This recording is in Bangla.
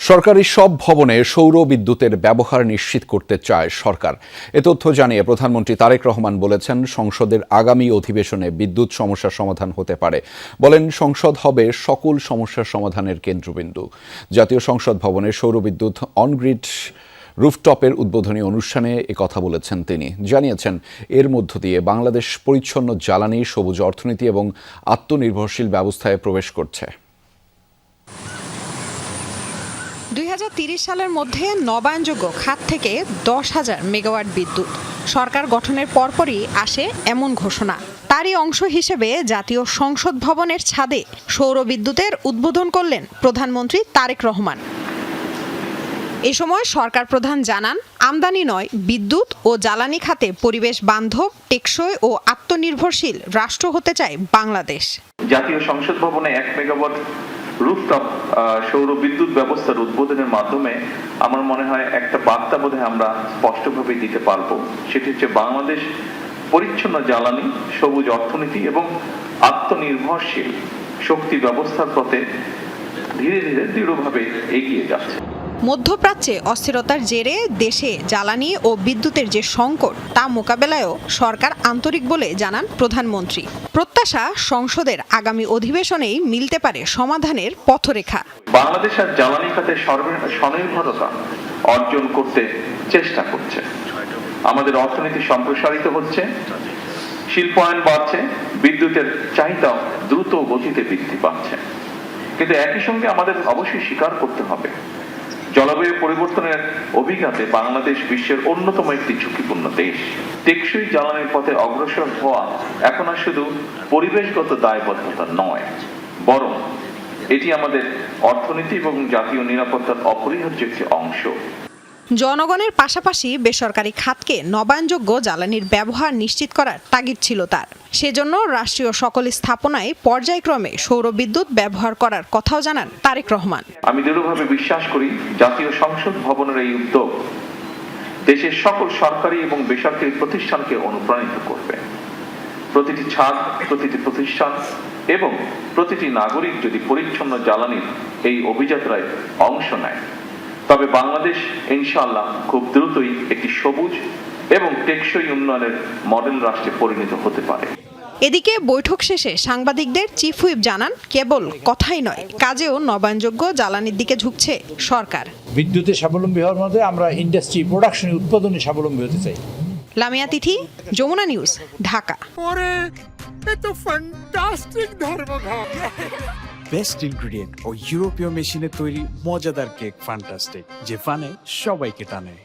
সরকারি সব ভবনে সৌর বিদ্যুতের ব্যবহার নিশ্চিত করতে চায় সরকার। এ তথ্য জানিয়ে প্রধানমন্ত্রী তারেক রহমান বলেছেন, সংসদের আগামী অধিবেশনে বিদ্যুৎ সমস্যার সমাধান হতে পারে। বলেন, সংসদ হবে সকল সমস্যার সমাধানের কেন্দ্রবিন্দু। জাতীয় সংসদ ভবনে সৌর বিদ্যুৎ অনগ্রিড রুফটপের উদ্বোধনী অনুষ্ঠানে কথা বলেছেন তিনি। জানিয়েছেন, এর মধ্য দিয়ে বাংলাদেশ পরিচ্ছন্ন জ্বালানি, সবুজ অর্থনীতি এবং আত্মনির্ভরশীল ব্যবস্থায় প্রবেশ করছে। 2030 সালের মধ্যে নবায়নযোগ্য খাত থেকে 10,000 মেগাওয়াট বিদ্যুৎ সরকার গঠনের পরপরই আসে এমন ঘোষণা। তারই অংশ হিসেবে জাতীয় সংসদ ভবনের ছাদে সৌর বিদ্যুতের উদ্বোধন করলেন প্রধানমন্ত্রী তারেক রহমান। এ সময় সরকার প্রধান জানান, আমদানি নয়, বিদ্যুৎ ও জ্বালানি খাতে পরিবেশ বান্ধব, টেকসই ও আত্মনির্ভরশীল রাষ্ট্র হতে চায় বাংলাদেশ। জাতীয় সংসদ ভবনে 1 মেগাওয়াট রুফটপ সৌর বিদ্যুৎ ব্যবস্থার উদ্বোধনের মাধ্যমে আমার মনে হয় একটা বার্তা বোধহয় আমরা স্পষ্টভাবে দিতে পারবো। সেটি হচ্ছে বাংলাদেশ পরিচ্ছন্ন জ্বালানি, সবুজ অর্থনীতি এবং আত্মনির্ভরশীল শক্তি ব্যবস্থার পথে ধীরে ধীরে দৃঢ়ভাবে এগিয়ে যাচ্ছে। মধ্যপ্রাচ্যে অস্থিরতার জেরে দেশে জ্বালানি ও বিদ্যুতের যে সংকট, তা মোকাবেলায়ও সরকার আন্তরিক বলে জানান প্রধানমন্ত্রী। প্রত্যাশা, সংসদের আগামী অধিবেশনেই মিলতে পারে সমাধানের পথরেখা। বাংলাদেশ আর জ্বালানি খাতে স্বনির্ভরতা অর্জন করতে চেষ্টা করছে। আমাদের অর্থনীতি সম্প্রসারিত হচ্ছে, শিল্পায়ন বাড়ছে, বিদ্যুতের চাহিদা দ্রুত গতিতে বৃদ্ধি পাচ্ছে। কিন্তু একই সঙ্গে আমাদের অবশ্যই স্বীকার করতে হবে, জলবায়ু পরিবর্তনের অভিঘাতে বাংলাদেশ বিশ্বের অন্যতম একটি ঝুঁকিপূর্ণ দেশ। টেকসই জ্বালানির পথে অগ্রসর হওয়া এখন আর শুধু পরিবেশগত দায়বদ্ধতা নয়, বরং এটি আমাদের অর্থনীতি এবং জাতীয় নিরাপত্তার অপরিহার্য একটি অংশ। জনগণের পাশাপাশি বেসরকারি খাতকে নবায়নযোগ্য জ্বালানির ব্যবহার নিশ্চিত করার তাগিদ ছিল তার। সেজন্য রাষ্ট্রীয় সকল স্থাপনায় পর্যায়ক্রমে সৌর বিদ্যুৎ ব্যবহার করার কথাও জানান তারেক রহমান। আমি দৃঢ়ভাবে বিশ্বাস করি, জাতীয় সংসদ ভবনের এই উদ্যোগ দেশের সকল সরকারি এবং বেসরকারি প্রতিষ্ঠানকে অনুপ্রাণিত করবে। প্রতিটি ছাদ, প্রতিটি প্রতিষ্ঠান এবং প্রতিটি নাগরিক যদি পরিচ্ছন্ন জ্বালানির এই অভিযাত্রায় অংশ নেয়, তবে বাংলাদেশ ইনশাআল্লাহ খুব দ্রুতই একটি সবুজ এবং টেকসই উন্নয়নের মডেল রাষ্ট্রে পরিণত হতে পারে। এদিকে বৈঠক শেষে সাংবাদিকদের চিফ হুইপ জানান, কেবল কথাই নয়, কাজেও নবায়নযোগ্য জ্বালানির দিকে ঝুঁকছে সরকার। বিদ্যুতে স্বাবলম্বী হওয়ার মধ্যে আমরা ইন্ডাস্ট্রি, প্রোডাকশন, উৎপাদনে স্বাবলম্বী হতে চাই। Lamia Tithi, Jamuna news, Dhaka. Best ingredient ও ইউরোপীয় মেশিনে তৈরি মজাদার কেক ফ্যান্টাস্টিক, যে ফানে সবাইকে টানে।